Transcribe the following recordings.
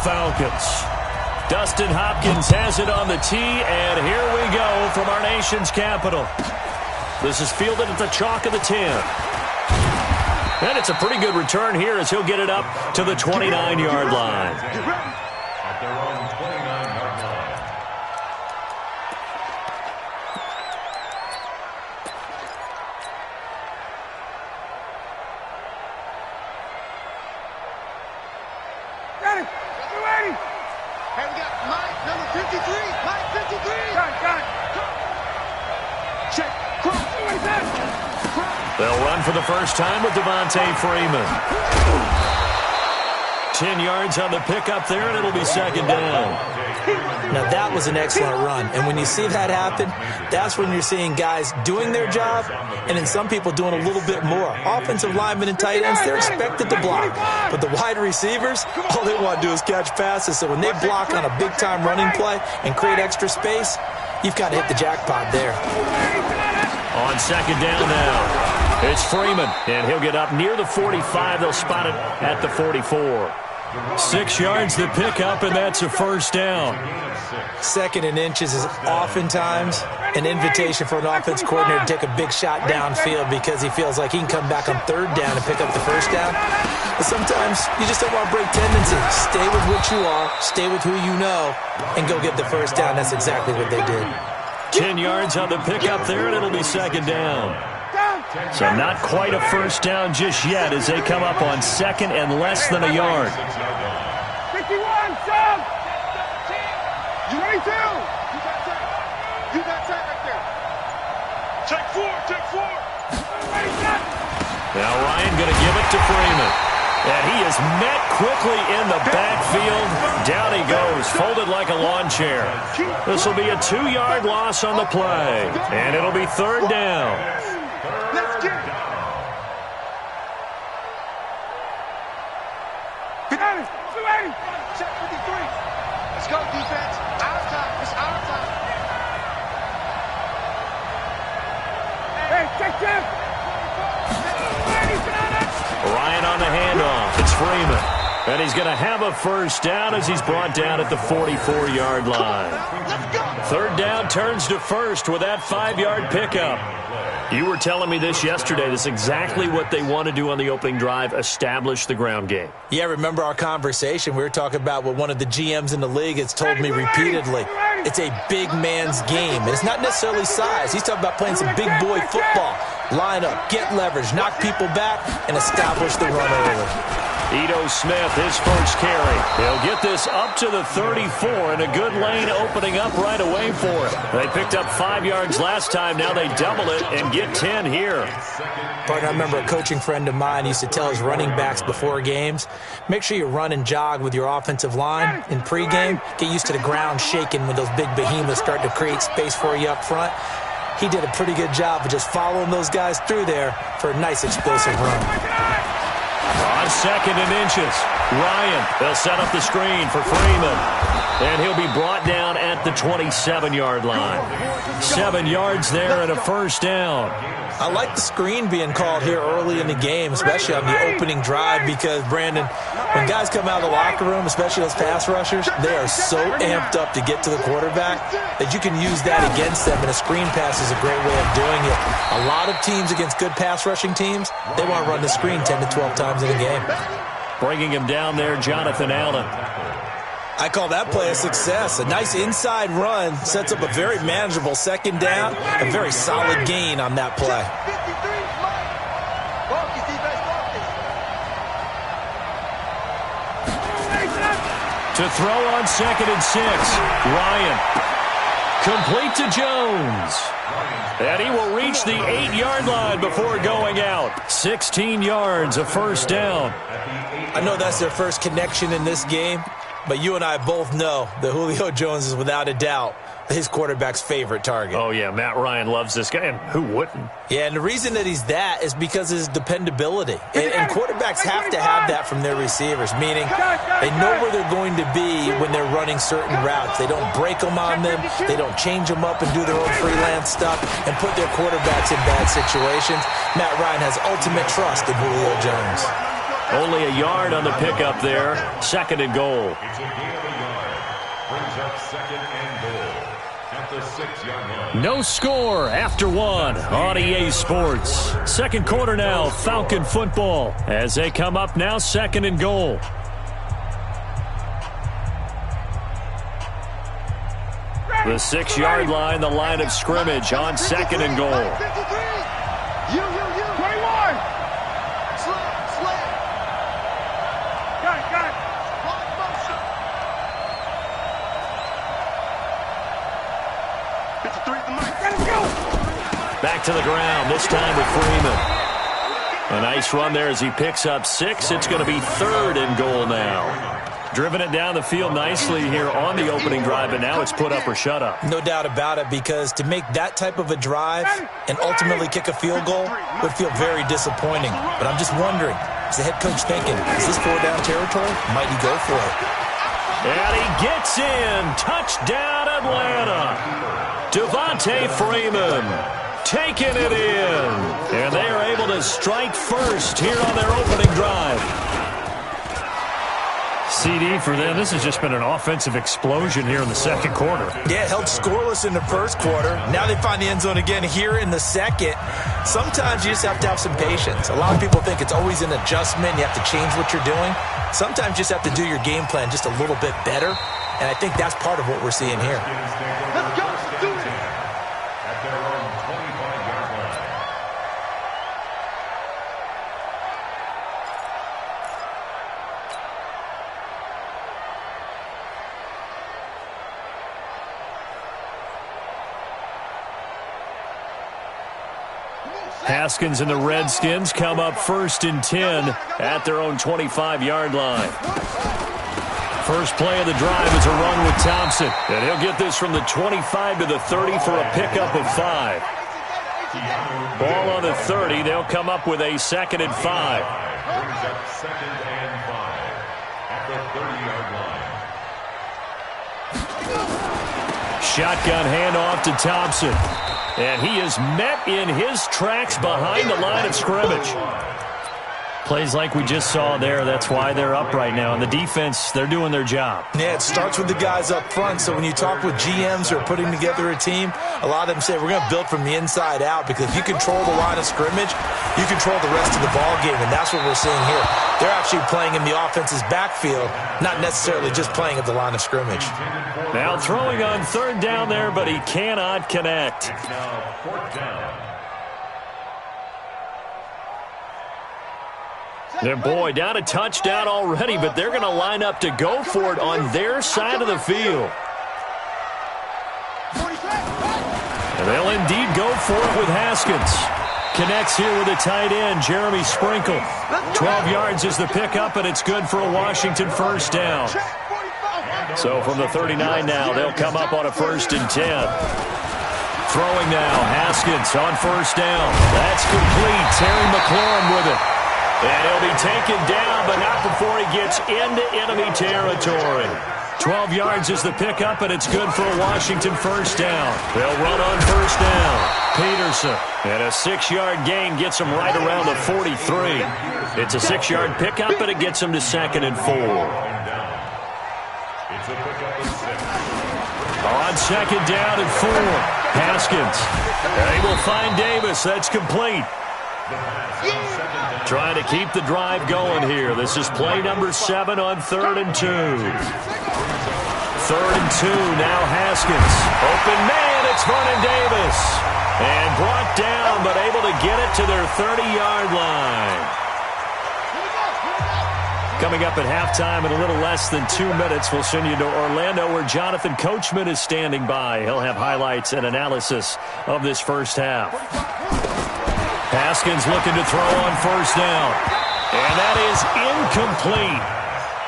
Falcons. Dustin Hopkins has it on the tee, and here we go from our nation's capital. This is fielded at the chalk of the 10. And it's a pretty good return here as he'll get it up to the 29-yard line. At their own 29-yard line. Got it. Get ready. Hey, we got Mike, number 53. Mike, 53. Got it. Check. Cross. They'll run for the first time with Devontae Freeman. 10 yards on the pickup there, and it'll be second down. Now, that was an excellent run. And when you see that happen, that's when you're seeing guys doing their job and then some people doing a little bit more. Offensive linemen and tight ends, they're expected to block. But the wide receivers, all they want to do is catch passes. So when they block on a big-time running play and create extra space, you've got to hit the jackpot there. On second down now, it's Freeman, and he'll get up near the 45. They'll spot it at the 44. 6 yards the pickup, and that's a first down. Second and inches is oftentimes an invitation for an offense coordinator to take a big shot downfield because he feels like he can come back on third down and pick up the first down. But sometimes you just don't want to break tendency. Stay with what you are, stay with who you know, and go get the first down. That's exactly what they did. 10 yards on the pickup there, and it'll be second down. So not quite a first down just yet as they come up on second and less than a yard. 51, Sam! 22! You got that right there. Take four. Now Ryan going to give it to Freeman. And he is met quickly in the backfield. Down he goes, folded like a lawn chair. This will be a 2-yard loss on the play. And it'll be third down. Let's get it. Got it. Ready. Check 53. Let's go, defense. Our time. It's our time. Hey, check. Ryan on the handoff. It's Freeman. And he's going to have a first down as he's brought down at the 44-yard line. Third down turns to first with that 5-yard pickup. You were telling me this yesterday. This is exactly what they want to do on the opening drive, establish the ground game. Yeah, remember our conversation? We were talking about what one of the GMs in the league has told me repeatedly. It's a big man's game. And it's not necessarily size. He's talking about playing some big boy football. Line up, get leverage, knock people back, and establish the run early. Ito Smith, his first carry. He'll get this up to the 34, and a good lane opening up right away for him. They picked up 5 yards last time. Now they double it and get 10 here. Partner, I remember a coaching friend of mine used to tell his running backs before games, make sure you run and jog with your offensive line in pregame. Get used to the ground shaking when those big behemoths start to create space for you up front. He did a pretty good job of just following those guys through there for a nice explosive run. On second and inches, Ryan, they'll set up the screen for Freeman. And he'll be brought down at the 27-yard line. 7 yards there and a first down. I like the screen being called here early in the game, especially on the opening drive, because, Brandon, when guys come out of the locker room, especially those pass rushers, they are so amped up to get to the quarterback that you can use that against them, and a screen pass is a great way of doing it. A lot of teams against good pass rushing teams, they want to run the screen 10 to 12 times in a game. Bringing him down there, Jonathan Allen. I call that play a success. A nice inside run sets up a very manageable second down, a very solid gain on that play. To throw on second and 6, Ryan. Complete to Jones. And he will reach the 8-yard line before going out. 16 yards, a first down. I know that's their first connection in this game, but you and I both know that Julio Jones is without a doubt his quarterback's favorite target. Oh, yeah, Matt Ryan loves this guy, and who wouldn't? Yeah, and the reason that he's that is because of his dependability. And quarterbacks have to have that from their receivers, meaning they know where they're going to be when they're running certain routes. They don't break them on them. They don't change them up and do their own freelance stuff and put their quarterbacks in bad situations. Matt Ryan has ultimate trust in Julio Jones. Only a yard on the pickup there. 2nd and goal. It's a gain of a yard. Brings up 2nd and goal at the 6-yard line. No score after 1 on EA Sports. 2nd quarter now, Falcon football. As they come up now, 2nd and goal. The 6-yard line, the line of scrimmage on 2nd and goal. 21. Slant. Got it. Motion. 53 at the mic. Let it go. Back to the ground, this time with Freeman. A nice run there as he picks up 6. It's going to be 3rd and goal now. Driven it down the field nicely here on the opening drive, and now it's put up or shut up. No doubt about it, because to make that type of a drive and ultimately kick a field goal would feel very disappointing. But I'm just wondering, is the head coach thinking, is this 4-down territory? Might he go for it? And he gets in. Touchdown, Atlanta. Devontae Freeman taking it in. And they are able to strike first here on their opening drive. CD for them. This has just been an offensive explosion here in the 2nd quarter. Yeah, held scoreless in the 1st quarter. Now they find the end zone again here in the 2nd. Sometimes you just have to have some patience. A lot of people think it's always an adjustment. You have to change what you're doing. Sometimes you just have to do your game plan just a little bit better. And I think that's part of what we're seeing here. Let's go. Do it. At their own 25-yard line. Haskins and the Redskins come up 1st and 10 at their own 25-yard line. First play of the drive is a run with Thompson. And he'll get this from the 25 to the 30 for a pickup of 5. Ball on the 30. They'll come up with a 2nd and 5. Brings up 2nd and 5 at the 30-yard line. Shotgun handoff to Thompson. And he is met in his tracks behind the line of scrimmage. Plays like we just saw there. That's why they're up right now. And the defense, they're doing their job. Yeah, it starts with the guys up front. So when you talk with GMs who are putting together a team, a lot of them say we're going to build from the inside out, because if you control the line of scrimmage, you control the rest of the ball game, and that's what we're seeing here. They're actually playing in the offense's backfield, not necessarily just playing at the line of scrimmage. Now throwing on 3rd down there, but he cannot connect. It's now 4th down. And boy, down a touchdown already, but they're going to line up to go for it on their side of the field. And they'll indeed go for it with Haskins. Connects here with a tight end, Jeremy Sprinkle. 12 yards is the pickup, and it's good for a Washington 1st down. So from the 39 now, they'll come up on a 1st and 10. Throwing now, Haskins on 1st down. That's complete. Terry McLaurin with it. And he'll be taken down, but not before he gets into enemy territory. 12 yards is the pickup, and it's good for a Washington 1st down. They'll run on 1st down. Peterson, and a 6-yard gain gets him right around the 43. It's a 6-yard pickup, and it gets him to 2nd and 4. It's a pickup of 6. On 2nd down and 4, Haskins. They will find Davis. That's complete. Trying to keep the drive going here. This is play number 7 on 3rd and 2. 3rd and 2, now Haskins. Open man, it's Vernon Davis. And brought down, but able to get it to their 30-yard line. Coming up at halftime in a little less than 2 minutes, we'll send you to Orlando, where Jonathan Coachman is standing by. He'll have highlights and analysis of this first half. Haskins looking to throw on 1st down. And that is incomplete.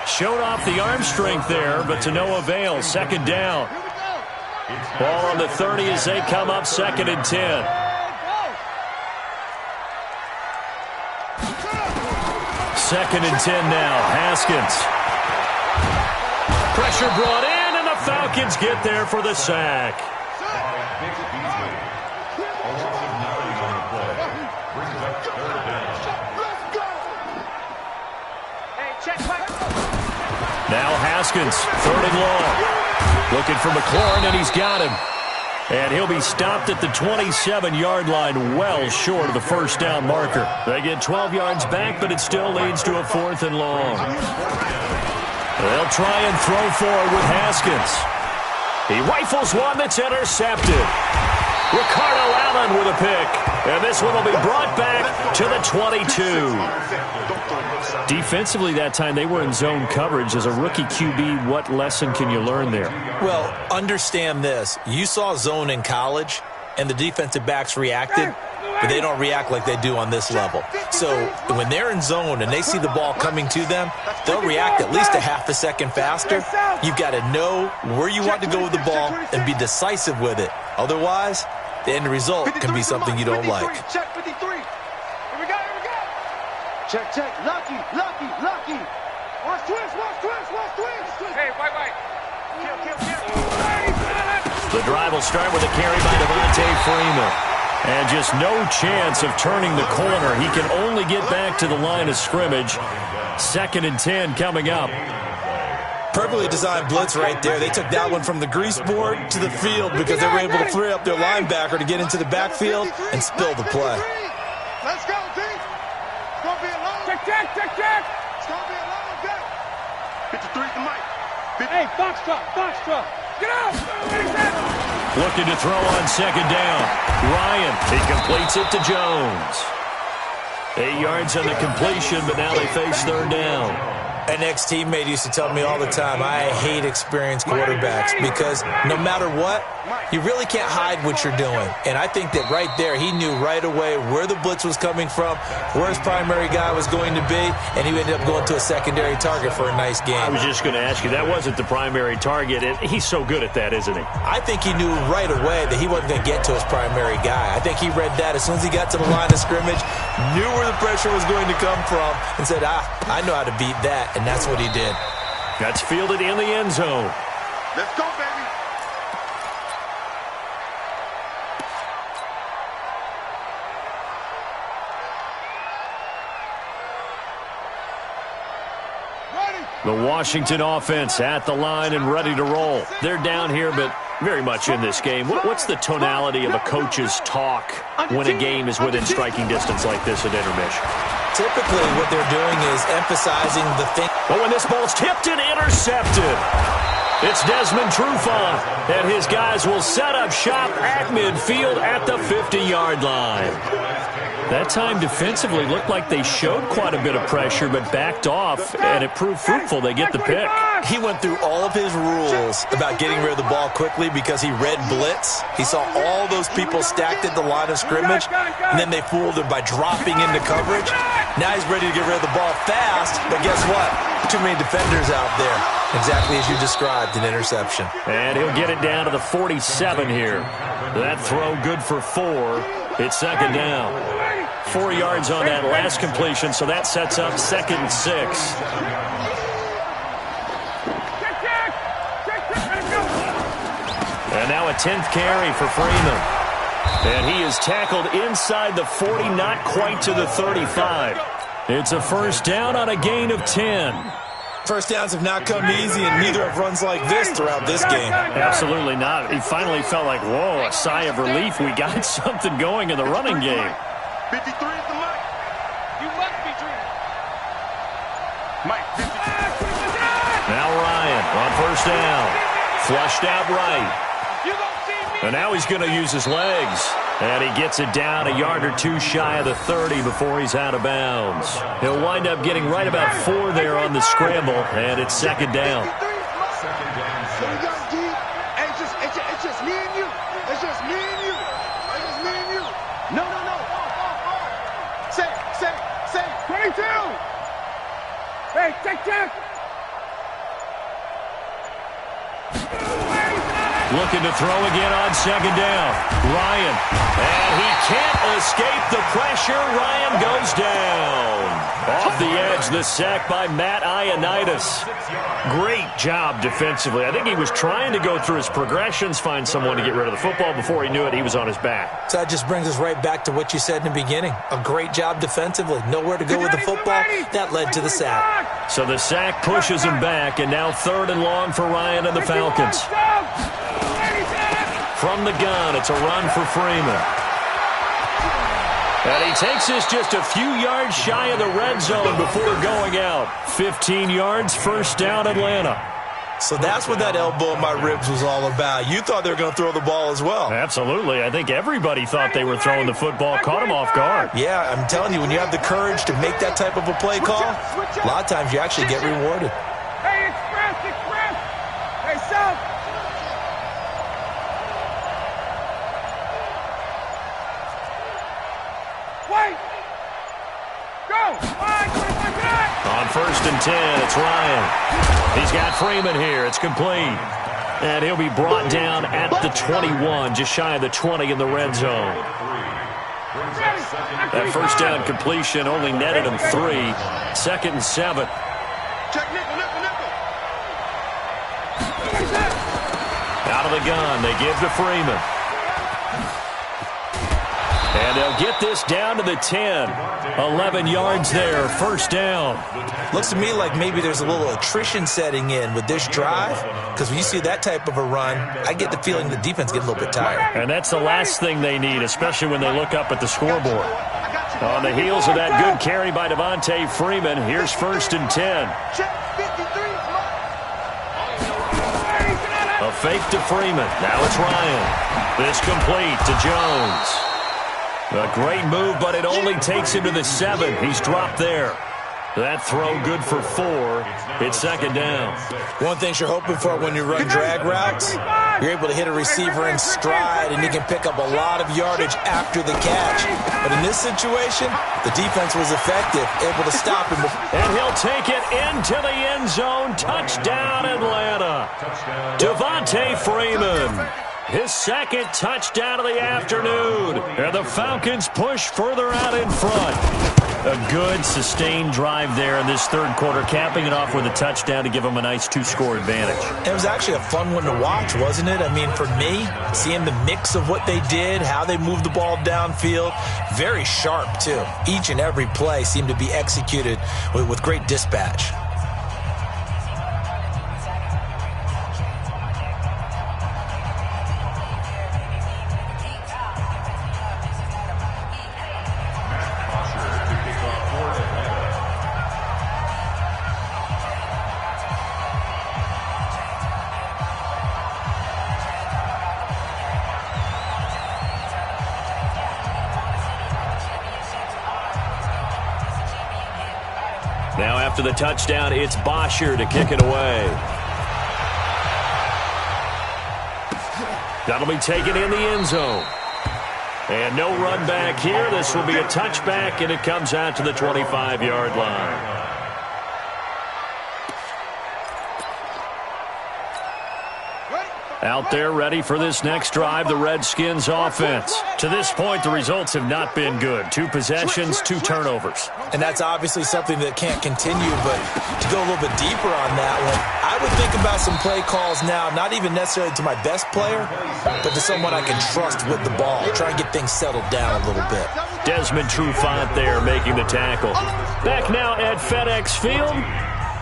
Showed off the arm strength there, but to no avail. 2nd down. Ball on the 30 as they come up 2nd and 10. 2nd and 10 now. Haskins. Pressure brought in, and the Falcons get there for the sack. Now Haskins, 3rd and long. Looking for McLaurin, and he's got him. And he'll be stopped at the 27-yard line, well short of the first down marker. They get 12 yards back, but it still leads to a 4th and long. They'll try and throw forward with Haskins. He rifles one that's intercepted. Ricardo Allen with a pick. And this one will be brought back to the 22. Defensively that time, they were in zone coverage. As a rookie QB, what lesson can you learn there? Well, understand this. You saw zone in college, and the defensive backs reacted, but they don't react like they do on this level. So when they're in zone and they see the ball coming to them, they'll react at least a half a second faster. You've got to know where you want to go with the ball and be decisive with it. Otherwise, the end result can be something you don't like. Check 53. Here we go. Check. Lucky. Watch twist. Hey, white. Kill. The drive will start with a carry by Devontae Freeman. And just no chance of turning the corner. He can only get back to the line of scrimmage. 2nd and 10 coming up. Perfectly designed blitz right there. They took that one from the grease board to the field because they were able to free up their linebacker to get into the backfield and spill the play. Let's go, D. It's going to be a long check. It's going to be a long day. 53 to Mike. Hey, box truck. Get out. Looking to throw on 2nd down. Ryan, he completes it to Jones. 8 yards on the completion, but now they face 3rd down. An ex-teammate used to tell me all the time, I hate experienced quarterbacks because no matter what, you really can't hide what you're doing. And I think that right there, he knew right away where the blitz was coming from, where his primary guy was going to be, and he ended up going to a secondary target for a nice game. I was just going to ask you, that wasn't the primary target. He's so good at that, isn't he? I think he knew right away that he wasn't going to get to his primary guy. I think he read that as soon as he got to the line of scrimmage, knew where the pressure was going to come from, and said, I know how to beat that. And that's what he did. That's fielded in the end zone. Let's go, baby. The Washington offense at the line and ready to roll. They're down here, but very much in this game. What's the tonality of a coach's talk when a game is within striking distance like this at intermission? Typically, what they're doing is emphasizing the thing. But when this ball's tipped and intercepted, it's Desmond Trufant, and his guys will set up shop at midfield at the 50-yard line. That time defensively looked like they showed quite a bit of pressure but backed off, and it proved fruitful. They get the pick. He went through all of his rules about getting rid of the ball quickly because he read blitz. He saw all those people stacked at the line of scrimmage, and then they fooled him by dropping into coverage. Now he's ready to get rid of the ball fast, but guess what? Too many defenders out there. Exactly as you described, an interception. And he'll get it down to the 47 here. That throw good for 4. It's 2nd down. 4 yards on that last completion, so that sets up 2nd and 6. And now a 10th carry for Freeman. And he is tackled inside the 40, not quite to the 35. It's a first down on a gain of 10. First downs have not come easy, and neither have runs like this throughout this game. Absolutely not. He finally felt like, whoa, a sigh of relief. We got something going in the running game. 53 is the Mike. You must be dreaming. Mike, 53. Now Ryan on first down. Flushed out right. And now he's going to use his legs. And he gets it down a yard or two shy of the 30 before he's out of bounds. He'll wind up getting right about 4 there on the scramble, and it's 2nd down. It's just me and you. It's just me and you. It's just me and you. No. Say. 22. Hey, check. Looking to throw again on 2nd down. Ryan. And he can't escape the pressure. Ryan goes down. Off the edge, the sack by Matt Ioannidis. Great job defensively. I think he was trying to go through his progressions, find someone to get rid of the football. Before he knew it, he was on his back. So that just brings us right back to what you said in the beginning. A great job defensively. Nowhere to go with the football. That led to the sack. So the sack pushes him back, and now 3rd and long for Ryan and the Falcons. From the gun, it's a run for Freeman. And he takes this just a few yards shy of the red zone before going out. 15 yards, 1st down, Atlanta. So that's what that elbow in my ribs was all about. You thought they were going to throw the ball as well. Absolutely. I think everybody thought they were throwing the football, caught him off guard. Yeah, I'm telling you, when you have the courage to make that type of a play call, a lot of times you actually get rewarded. Hey, express. Hey, South. Wait. Go. On 1st and 10, it's Ryan. He's got Freeman here. It's complete. And he'll be brought down at the 21, just shy of the 20 in the red zone. That 1st down completion only netted him 3. 2nd and 7. Check nickel. Out of the gun, they give to Freeman. And they'll get this down to the 10. 11 yards there, 1st down. Looks to me like maybe there's a little attrition setting in with this drive, because when you see that type of a run, I get the feeling the defense gets a little bit tired. And that's the last thing they need, especially when they look up at the scoreboard. On the heels of that good carry by Devontae Freeman, here's 1st and 10. A fake to Freeman. Now it's Ryan. This complete to Jones. A great move, but it only takes him to the 7. He's dropped there. That throw good for 4. It's 2nd down. One thing you're hoping for when you run drag routes, you're able to hit a receiver in stride, and you can pick up a lot of yardage after the catch. But in this situation, the defense was effective, able to stop him. And he'll take it into the end zone. Touchdown, Atlanta. Devontae Freeman. His 2nd touchdown of the afternoon. And the Falcons push further out in front. A good, sustained drive there in this 3rd quarter, capping it off with a touchdown to give them a nice 2-score advantage. It was actually a fun one to watch, wasn't it? I mean, for me, seeing the mix of what they did, how they moved the ball downfield, very sharp, too. Each and every play seemed to be executed with great dispatch. Now after the touchdown, it's Bosher to kick it away. That'll be taken in the end zone. And no run back here. This will be a touchback, and it comes out to the 25-yard line. Out there ready for this next drive, the Redskins offense. To this point, the results have not been good. 2 possessions, 2 turnovers. And that's obviously something that can't continue, but to go a little bit deeper on that one, I would think about some play calls now, not even necessarily to my best player, but to someone I can trust with the ball. Try and get things settled down a little bit. Desmond Trufant there making the tackle. Back now at FedEx Field.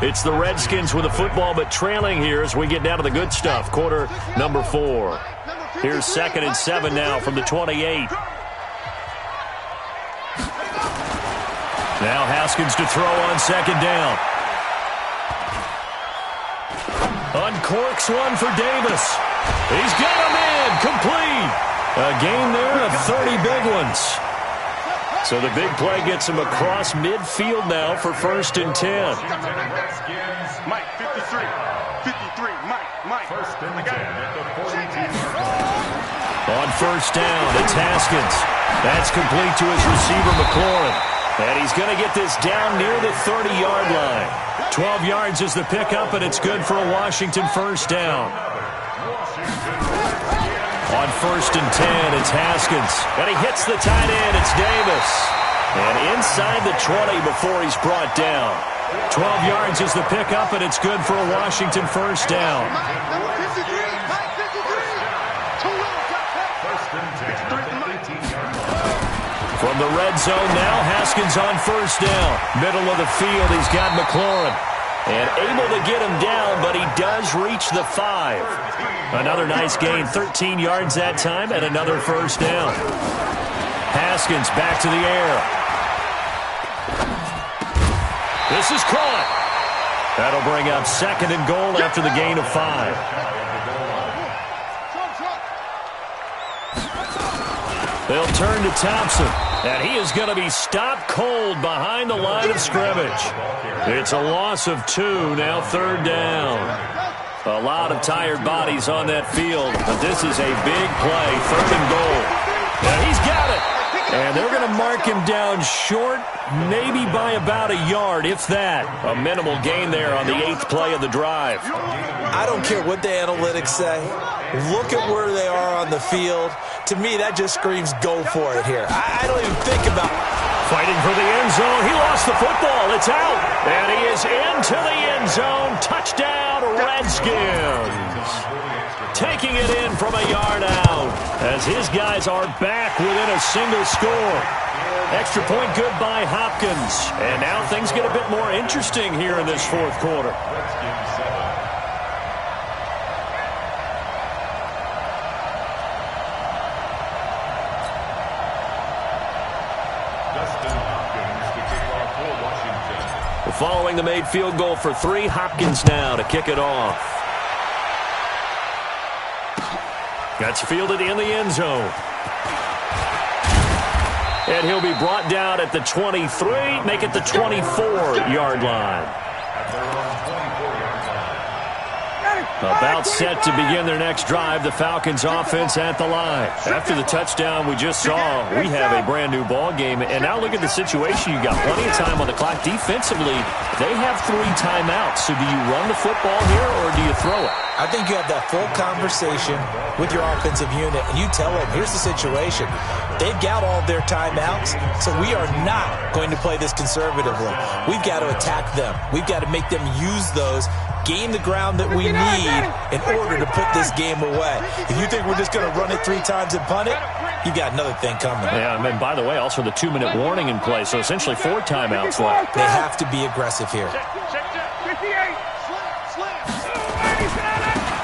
It's the Redskins with the football, but trailing here as we get down to the good stuff. Quarter number 4. Here's 2nd and 7 now from the 28. Now Haskins to throw on 2nd down. Uncorks one for Davis. He's got him in. Complete. A gain there of 30 big ones. So the big play gets him across midfield now for 1st and 10. Mike, 53. 53. Mike. 1st and 10 at the 42. On 1st down, it's Haskins. That's complete to his receiver, McLaurin. And he's going to get this down near the 30-yard line. 12 yards is the pickup, and it's good for a Washington 1st down. On 1st and 10, it's Haskins. And he hits the tight end. It's Davis. And inside the 20 before he's brought down. 12 yards is the pickup, and it's good for a Washington 1st down. From the red zone now, Haskins on 1st down. Middle of the field, he's got McLaurin. And able to get him down, but he does reach the 5. Another nice gain, 13 yards that time, and another first down. Haskins back to the air. This is caught. That'll bring up 2nd and goal after the gain of 5. They'll turn to Thompson, and he is going to be stopped cold behind the line of scrimmage. It's a loss of 2, now 3rd down. A lot of tired bodies on that field, but this is a big play, 3rd and goal. And he's got it. And they're going to mark him down short, maybe by about a yard, if that. A minimal gain there on the 8th play of the drive. I don't care what the analytics say. Look at where they are on the field. To me, that just screams go for it here. I don't even think about fighting for the end zone. He lost the football. It's out. And he is into the end zone. Touchdown, Redskins. Taking it in from a yard out as his guys are back within a single score. Extra point good by Hopkins. And now things get a bit more interesting here in this 4th quarter. Following the made field goal for 3, Hopkins now to kick it off. That's fielded in the end zone. And he'll be brought down at the 23, make it the 24-yard line. About set to begin their next drive, the Falcons offense at the line. After the touchdown we just saw, we have a brand new ball game. And now look at the situation. You got plenty of time on the clock. Defensively, they have 3 timeouts. So do you run the football here or do you throw it? I think you have that full conversation with your offensive unit, and you tell them, here's the situation. They've got all their timeouts, so we are not going to play this conservatively. We've got to attack them. We've got to make them use those, gain the ground that we need in order to put this game away. If you think we're just going to run it 3 times and punt it, you got another thing coming. Yeah, and by the way, also the 2-minute warning in play, so essentially 4 timeouts left. They have to be aggressive here.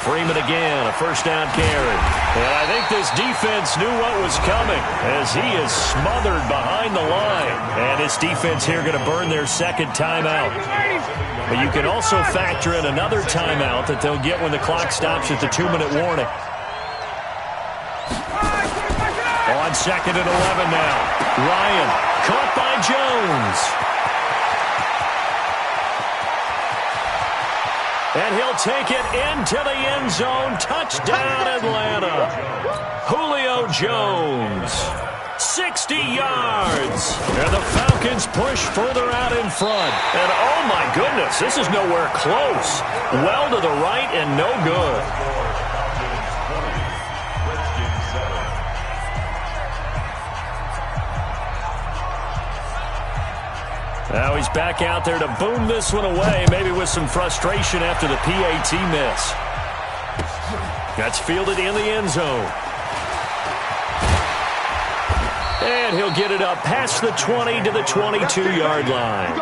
Freeman again, a first down carry. And I think this defense knew what was coming as he is smothered behind the line. And this defense here going to burn their 2nd timeout. But you can also factor in another timeout that they'll get when the clock stops at the 2-minute warning. On 2nd and 11 now. Ryan caught by Jones. And he'll take it into the end zone. Touchdown, Atlanta. Julio Jones. 60 yards. And the Falcons push further out in front. And oh my goodness, this is nowhere close. Well to the right and no good. Now he's back out there to boom this one away, maybe with some frustration after the PAT miss. That's fielded in the end zone. And he'll get it up past the 20 to the 22-yard line.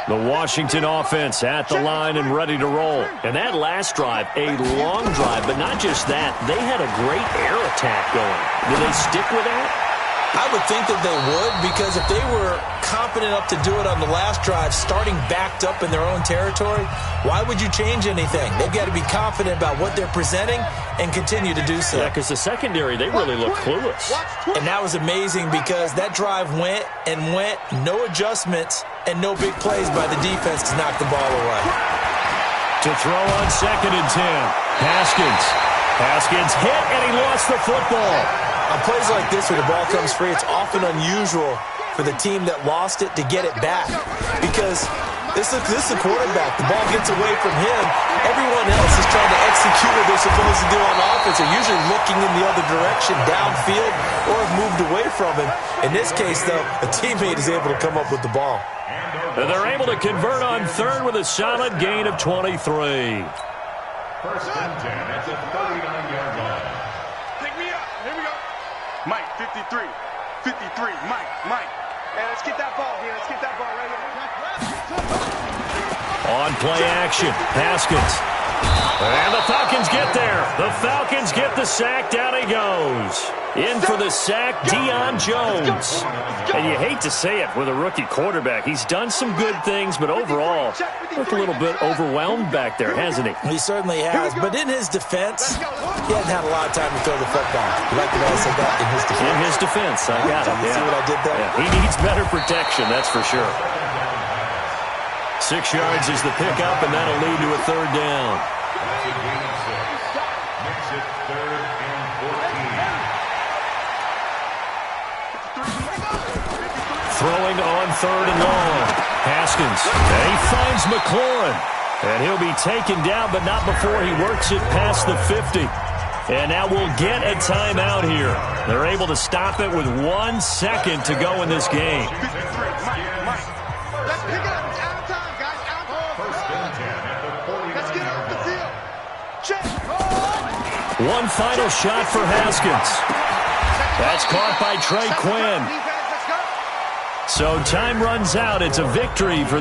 The Washington offense at the line and ready to roll. And that last drive, a long drive, but not just that. They had a great air attack going. Do they stick with that? I would think that they would, because if they were competent enough to do it on the last drive, starting backed up in their own territory, why would you change anything? They've got to be confident about what they're presenting and continue to do so. Yeah, because the secondary, they really look clueless. And that was amazing because that drive went and went, no adjustments, and no big plays by the defense to knock the ball away. To throw on 2nd and 10. Haskins hit, and he lost the football. On plays like this where the ball comes free, it's often unusual for the team that lost it to get it back. Because this is the quarterback. The ball gets away from him. Everyone else is trying to execute what they're supposed to do on offense. They're usually looking in the other direction, downfield, or have moved away from him. In this case, though, a teammate is able to come up with the ball. And they're able to convert on 3rd with a solid gain of 23. First and 10 at the 39-yard line. Pick me up. Here we go. Mike, 53. 53. Mike. Hey, let's get that ball here. Let's get that ball right here. On play action, Haskins. And the Falcons get there. The Falcons get the sack. Down he goes. In for the sack, Deion Jones. And you hate to say it with a rookie quarterback. He's done some good things, but overall, looked a little bit overwhelmed back there, hasn't he? He certainly has. But in his defense, he hasn't had a lot of time to throw the football. You like the way I said that? In his defense. In his defense, I got it. You see what I did there? Yeah, he needs better protection, that's for sure. 6 yards is the pickup, and that'll lead to a third down. That's a gain of 6. Makes it 3rd and 14. Throwing on 3rd and long. Haskins. And he finds McLaurin. And he'll be taken down, but not before he works it past the 50. And now we'll get a timeout here. They're able to stop it with 1 second to go in this game. Let's pick it up. It's out of time, guys. Out of time. First and 10 at the 49-yard line. Let's get off the field. Check. One final shot for Haskins. That's caught by Trey Quinn. Defense, let's go. So time runs out. It's a victory for